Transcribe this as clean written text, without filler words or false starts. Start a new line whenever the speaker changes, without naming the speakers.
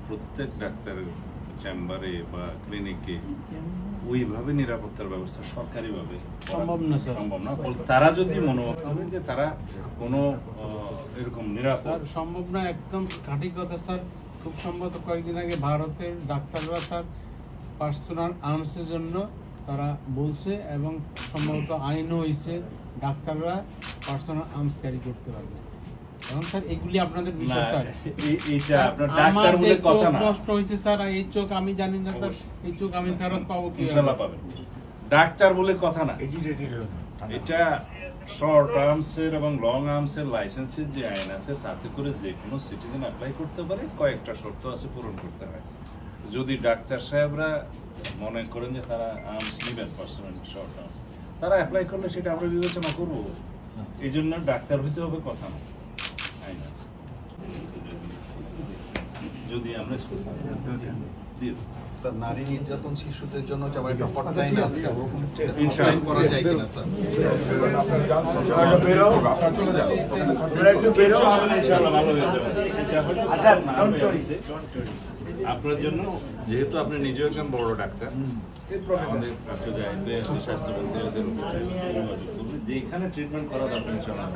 প্রত্যেক ডাক্তারের চেম্বারে বা ক্লিনিকে ওইভাবে নিরাপত্তার ব্যবস্থা সরকারিভাবে
সম্ভব না স্যার।
সম্ভব না। তারা যদি মনে করে যে তারা কোনো এরকম নিরাপদ
সম্ভব না, একদম খাঁটি কথা স্যার। খুব সম্ভবত কয়েকদিন আগে ভারতের ডাক্তাররা স্যার পার্সোনাল আর্মসের জন্য তারা বলছে, এবং সম্ভবত আইনও হয়েছে ডাক্তাররা পার্সোনাল আর্মস ক্যারি করতে পারবে। এখন স্যার এগুলি আপনাদের বিষয় স্যার।
এইটা আপনার
আমার
ডাক্তার
যে
বলে কথা
চোখ
না।
নষ্ট হয়েছে স্যার, এই চোখ আমি জানি না স্যার, এই চোখ আমি ফেরত পাবো কি?
ইনশাআল্লাহ পাবেন। ডাক্তার বলে কথা না, এটা শর্ট আর্মসের এবং লং আর্মসের লাইসেন্সের যে আইন আছে তাতে করে যে কোনো সিটিজেন অ্যাপ্লাই করতে পারে। কয়েকটা শর্ত আছে পূরণ করতে হয়। যদি ডাক্তার সাহেবরা মনে করেন যে তারা আর্মস নেবেন, পার্সোনাল শর্ট আর্মস, তারা অ্যাপ্লাই করলে সেটা আমরা বিবেচনা করব। এই জন্য ডাক্তার হইতে হবে কথা না, আইন আছে। যদি আমরা
স্যার নারী নির্যাতন শিশুদের জন্য যাবার একটা হটলাইন আছে,
ইনশাআল্লাহ
করা যায় কিনা স্যার?
আপনারা চলে যান।
ইনশাআল্লাহ ভালো হয়ে যাবে। আপনার জন্য, যেহেতু আপনি নিজেও একজন বড় ডাক্তার, আমাদের স্বাস্থ্যমন্ত্রী যেখানে ট্রিটমেন্ট করা দরকার ইনশাআল্লাহ।